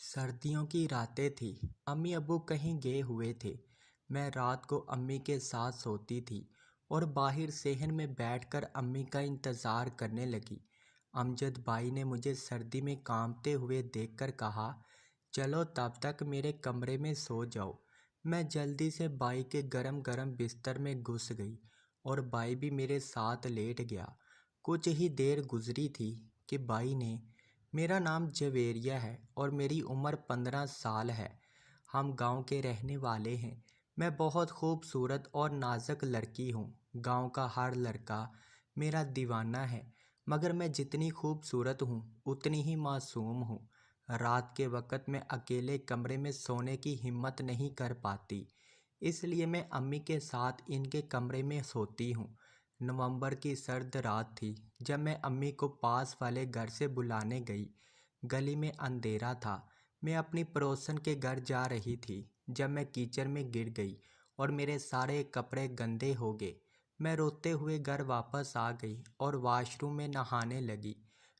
सर्दियों की रातें थी। अम्मी अब्बू कहीं गए हुए थे। मैं रात को अम्मी के साथ सोती थी और बाहर सेहन में बैठकर अम्मी का इंतज़ार करने लगी। अमजद भाई ने मुझे सर्दी में कांपते हुए देखकर कहा, चलो तब तक मेरे कमरे में सो जाओ। मैं जल्दी से भाई के गरम गरम बिस्तर में घुस गई और भाई भी मेरे साथ लेट गया। कुछ ही देर गुजरी थी कि भाई ने, मेरा नाम जवेरिया है और मेरी उम्र 15 साल है। हम गांव के रहने वाले हैं। मैं बहुत खूबसूरत और नाजुक लड़की हूँ। गांव का हर लड़का मेरा दीवाना है, मगर मैं जितनी खूबसूरत हूँ उतनी ही मासूम हूँ। रात के वक़्त मैं अकेले कमरे में सोने की हिम्मत नहीं कर पाती, इसलिए मैं अम्मी के साथ इनके कमरे में सोती हूँ। नवंबर की सर्द रात थी जब मैं अम्मी को पास वाले घर से बुलाने गई। गली में अंधेरा था। मैं अपनी पड़ोसन के घर जा रही थी जब मैं कीचड़ में गिर गई और मेरे सारे कपड़े गंदे हो गए। मैं रोते हुए घर वापस आ गई और वॉशरूम में नहाने लगी।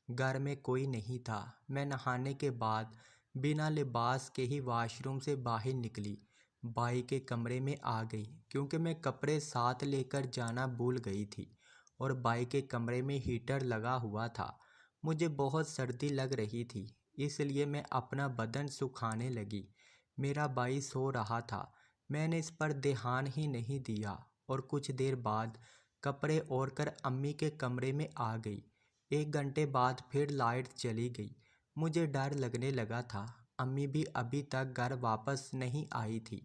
घर में कोई नहीं था। मैं नहाने के बाद बिना लिबास के ही वॉशरूम से बाहर निकली। भाई के कमरे में आ गई क्योंकि मैं कपड़े साथ लेकर जाना भूल गई थी और भाई के कमरे में हीटर लगा हुआ था। मुझे बहुत सर्दी लग रही थी, इसलिए मैं अपना बदन सुखाने लगी। मेरा भाई सो रहा था। मैंने इस पर ध्यान ही नहीं दिया और कुछ देर बाद कपड़े ओढ़ कर अम्मी के कमरे में आ गई। 1 घंटे बाद फिर लाइट चली गई। मुझे डर लगने लगा था। अम्मी भी अभी तक घर वापस नहीं आई थी।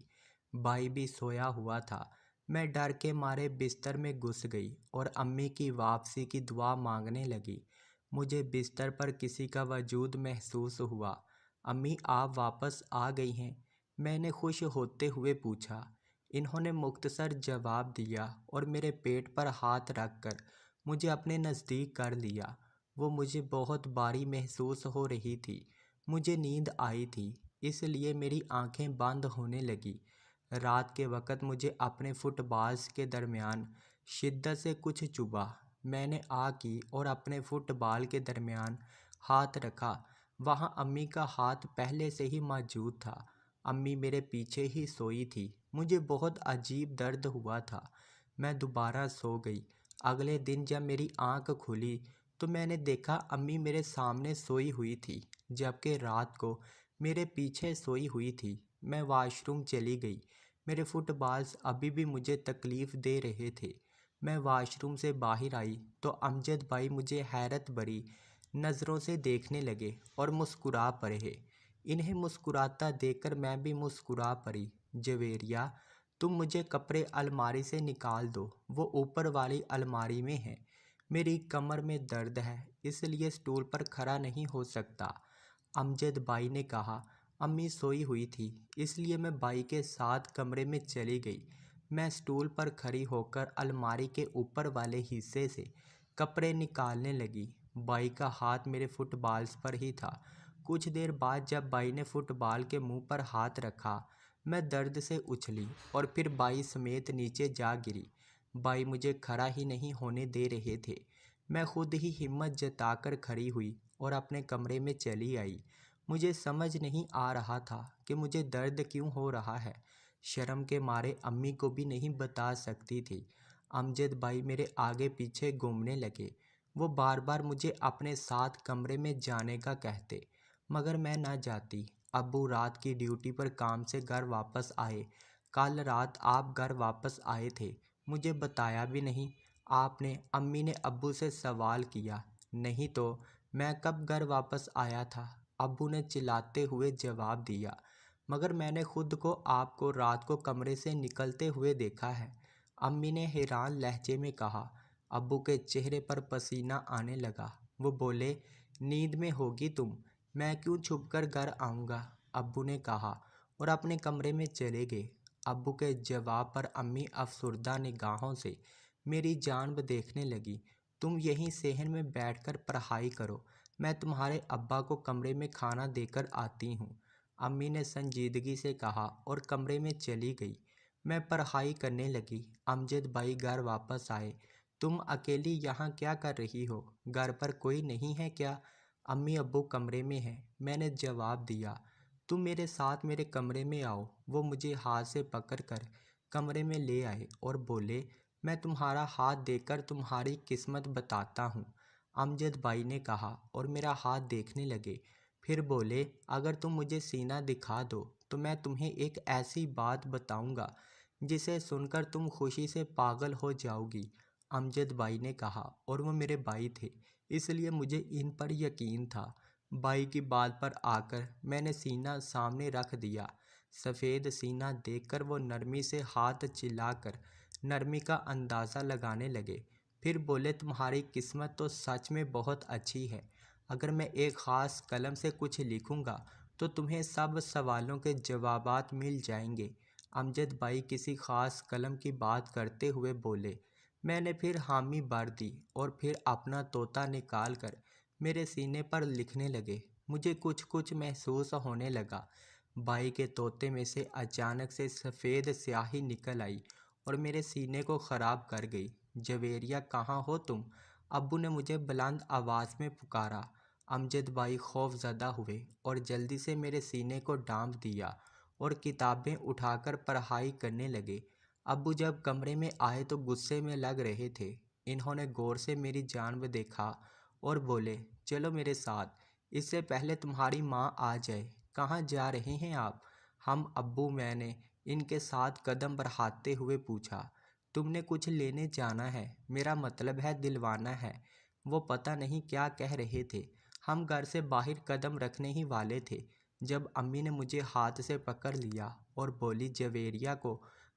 भाई भी सोया हुआ था। मैं डर के मारे बिस्तर में घुस गई और अम्मी की वापसी की दुआ मांगने लगी। मुझे बिस्तर पर किसी का वजूद महसूस हुआ। अम्मी आप वापस आ गई हैं? मैंने खुश होते हुए पूछा। इन्होंने मुख्तसर जवाब दिया और मेरे पेट पर हाथ रखकर मुझे अपने नज़दीक कर लिया। वो मुझे बहुत भारी महसूस हो रही थी। मुझे नींद आई थी, इसलिए मेरी आंखें बंद होने लगी। रात के वक़्त मुझे अपने फुटबॉल्स के दरमियान शिद्दत से कुछ चुभा। मैंने आग की और अपने फुटबॉल के दरमियान हाथ रखा। वहाँ अम्मी का हाथ पहले से ही मौजूद था। अम्मी मेरे पीछे ही सोई थी। मुझे बहुत अजीब दर्द हुआ था। मैं दोबारा सो गई। अगले दिन जब मेरी आँख खुली तो मैंने देखा अम्मी मेरे सामने सोई हुई थी, जबकि रात को मेरे पीछे सोई हुई थी। मैं वॉशरूम चली गई। मेरे फुटबॉल्स अभी भी मुझे तकलीफ़ दे रहे थे। मैं वॉशरूम से बाहर आई तो अमजद भाई मुझे हैरत भरी नज़रों से देखने लगे और मुस्कुरा पड़े। इन्हें मुस्कुराता देखकर मैं भी मुस्कुरा पड़ी। जवेरिया, तुम मुझे कपड़े अलमारी से निकाल दो, वो ऊपर वाली अलमारी में है। मेरी कमर में दर्द है, इसलिए स्टूल पर खड़ा नहीं हो सकता। अमजद भाई ने कहा। अम्मी सोई हुई थी, इसलिए मैं भाई के साथ कमरे में चली गई। मैं स्टूल पर खड़ी होकर अलमारी के ऊपर वाले हिस्से से कपड़े निकालने लगी। भाई का हाथ मेरे फुटबॉल्स पर ही था। कुछ देर बाद जब भाई ने फुटबॉल के मुंह पर हाथ रखा, मैं दर्द से उछली और फिर भाई समेत नीचे जा गिरी। भाई मुझे खड़ा ही नहीं होने दे रहे थे। मैं खुद ही हिम्मत जताकर खड़ी हुई और अपने कमरे में चली आई। मुझे समझ नहीं आ रहा था कि मुझे दर्द क्यों हो रहा है। शर्म के मारे अम्मी को भी नहीं बता सकती थी। अमजद भाई मेरे आगे पीछे घूमने लगे। वो बार बार मुझे अपने साथ कमरे में जाने का कहते, मगर मैं ना जाती। अब्बू रात की ड्यूटी पर काम से घर वापस आए। कल रात आप घर वापस आए थे, मुझे बताया भी नहीं। आपने, अम्मी ने अब्बू से सवाल किया। नहीं तो मैं कब घर वापस आया था? अब्बू ने चिल्लाते हुए जवाब दिया। मगर मैंने खुद को आपको रात को कमरे से निकलते हुए देखा है, अम्मी ने हैरान लहजे में कहा। अब्बू के चेहरे पर पसीना आने लगा। वो बोले, नींद में होगी तुम, मैं क्यों छुपकर घर आऊँगा? अब्बू ने कहा और अपने कमरे में चले गए। अब्बू के जवाब पर अम्मी अफसुर्दा निगाहों से मेरी जान देखने लगी। तुम यहीं सेहन में बैठकर पढ़ाई करो, मैं तुम्हारे अब्बा को कमरे में खाना देकर आती हूँ, अम्मी ने संजीदगी से कहा और कमरे में चली गई। मैं पढ़ाई करने लगी। अमजद भाई घर वापस आए। तुम अकेली यहाँ क्या कर रही हो? घर पर कोई नहीं है क्या? अम्मी अब्बू कमरे में हैं, मैंने जवाब दिया। तुम मेरे साथ मेरे कमरे में आओ। वो मुझे हाथ से पकड़कर कमरे में ले आए और बोले, मैं तुम्हारा हाथ देखकर तुम्हारी किस्मत बताता हूँ। अमजद भाई ने कहा और मेरा हाथ देखने लगे। फिर बोले, अगर तुम मुझे सीना दिखा दो तो मैं तुम्हें एक ऐसी बात बताऊंगा जिसे सुनकर तुम खुशी से पागल हो जाओगी। अमजद भाई ने कहा और वो मेरे भाई थे, इसलिए मुझे इन पर यकीन था। भाई की बात पर आकर मैंने सीना सामने रख दिया। सफ़ेद सीना देखकर वो नरमी से हाथ चिल्लाकर नरमी का अंदाज़ा लगाने लगे। फिर बोले, तुम्हारी किस्मत तो सच में बहुत अच्छी है। अगर मैं एक ख़ास कलम से कुछ लिखूंगा तो तुम्हें सब सवालों के जवाबात मिल जाएंगे। अमजद भाई किसी ख़ास कलम की बात करते हुए बोले। मैंने फिर हामी भर दी और फिर अपना तोता निकाल कर मेरे सीने पर लिखने लगे। मुझे कुछ कुछ महसूस होने लगा। भाई के तोते में से अचानक से सफ़ेद स्याही निकल आई और मेरे सीने को ख़राब कर गई। जवेरिया, कहाँ हो तुम? अब्बू ने मुझे बुलंद आवाज़ में पुकारा। अमजद भाई खौफज़दा हुए और जल्दी से मेरे सीने को ढांप दिया और किताबें उठाकर पढ़ाई करने लगे। अब्बू जब कमरे में आए तो गुस्से में लग रहे थे। इन्होंने गौर से मेरी जानिब देखा और बोले, चलो मेरे साथ, इससे पहले तुम्हारी माँ आ जाए। कहाँ जा रहे हैं आप? हम अब्बू, मैंने इनके साथ कदम बढ़ाते हुए पूछा। तुमने कुछ लेने जाना है? मेरा मतलब है दिलवाना है। वो पता नहीं क्या कह रहे थे। हम घर से बाहर कदम रखने ही वाले थे जब अम्मी ने मुझे हाथ से पकड़ लिया और बोली, जवेरिया को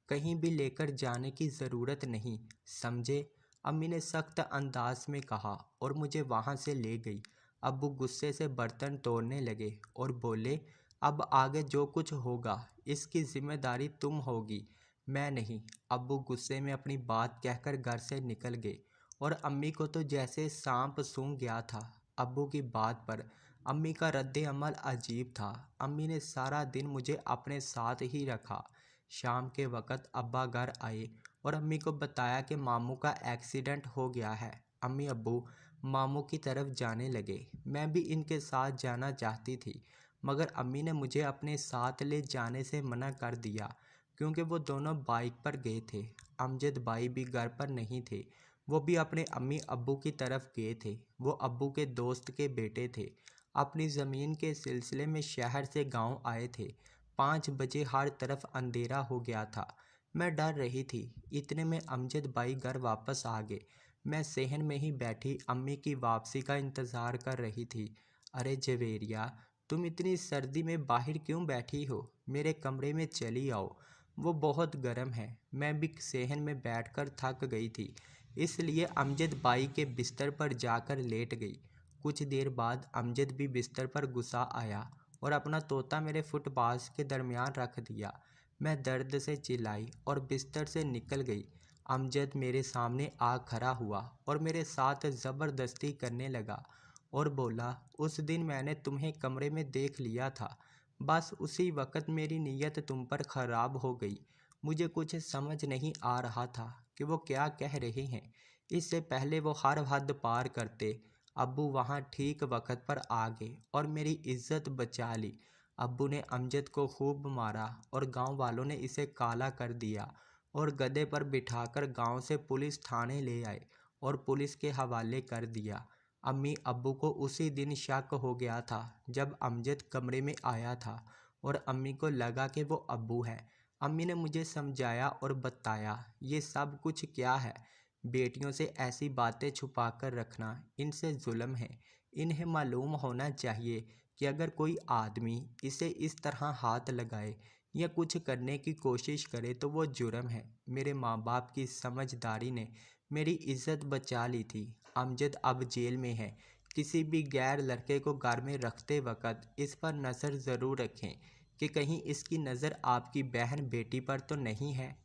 कहीं भी लेकर जाने की ज़रूरत नहीं, समझे? अम्मी ने सख्त अंदाज में कहा और मुझे वहाँ से ले गई। अब्बू गुस्से से बर्तन तोड़ने लगे और बोले, अब आगे जो कुछ होगा इसकी जिम्मेदारी तुम होगी, मैं नहीं। अब्बू गुस्से में अपनी बात कहकर घर से निकल गए और अम्मी को तो जैसे सांप सूंघ गया था। अब्बू की बात पर अम्मी का रद्द अमल अजीब था। अम्मी ने सारा दिन मुझे अपने साथ ही रखा। शाम के वक़्त अब्बा घर आए और अम्मी को बताया कि मामू का एक्सीडेंट हो गया है। अम्मी अब्बू मामू की तरफ जाने लगे। मैं भी इनके साथ जाना चाहती थी मगर अम्मी ने मुझे अपने साथ ले जाने से मना कर दिया क्योंकि वो दोनों बाइक पर गए थे। अमजद भाई भी घर पर नहीं थे, वो भी अपने अम्मी अब्बू की तरफ गए थे। वो अब्बू के दोस्त के बेटे थे। अपनी ज़मीन के सिलसिले में शहर से गांव आए थे। 5 बजे हर तरफ अंधेरा हो गया था। मैं डर रही थी। इतने में अमजद भाई घर वापस आ गए। मैं सेहन में ही बैठी अम्मी की वापसी का इंतज़ार कर रही थी। अरे जवेरिया, तुम इतनी सर्दी में बाहर क्यों बैठी हो? मेरे कमरे में चली आओ, वो बहुत गर्म है। मैं भी सेहन में बैठकर थक गई थी, इसलिए अमजद भाई के बिस्तर पर जाकर लेट गई। कुछ देर बाद अमजद भी बिस्तर पर घुसा आया और अपना तोता मेरे फुटपाथ के दरमियान रख दिया। मैं दर्द से चिल्लाई और बिस्तर से निकल गई। अमजद मेरे सामने आ खड़ा हुआ और मेरे साथ ज़बरदस्ती करने लगा और बोला, उस दिन मैंने तुम्हें कमरे में देख लिया था। बस उसी वक़्त मेरी नीयत तुम पर ख़राब हो गई। मुझे कुछ समझ नहीं आ रहा था कि वो क्या कह रहे हैं। इससे पहले वो हर हद पार करते। अब्बू वहाँ ठीक वक़्त पर आ गए और मेरी इज्जत बचा ली। अब्बू ने अमजद को खूब मारा और गांव वालों ने इसे काला कर दिया और गधे पर बिठाकर गांव से पुलिस थाने ले आए और पुलिस के हवाले कर दिया। अम्मी अब्बू को उसी दिन शक हो गया था जब अमजद कमरे में आया था और अम्मी को लगा कि वो अब्बू है। अम्मी ने मुझे समझाया और बताया, ये सब कुछ क्या है। बेटियों से ऐसी बातें छुपा कर रखना इनसे जुल्म है। इन्हें मालूम होना चाहिए कि अगर कोई आदमी इसे इस तरह हाथ लगाए या कुछ करने की कोशिश करे तो वो जुर्म है। मेरे माँ बाप की समझदारी ने मेरी इज्जत बचा ली थी। अमजद अब जेल में है। किसी भी गैर लड़के को घर में रखते वक्त इस पर नज़र ज़रूर रखें कि कहीं इसकी नज़र आपकी बहन बेटी पर तो नहीं है।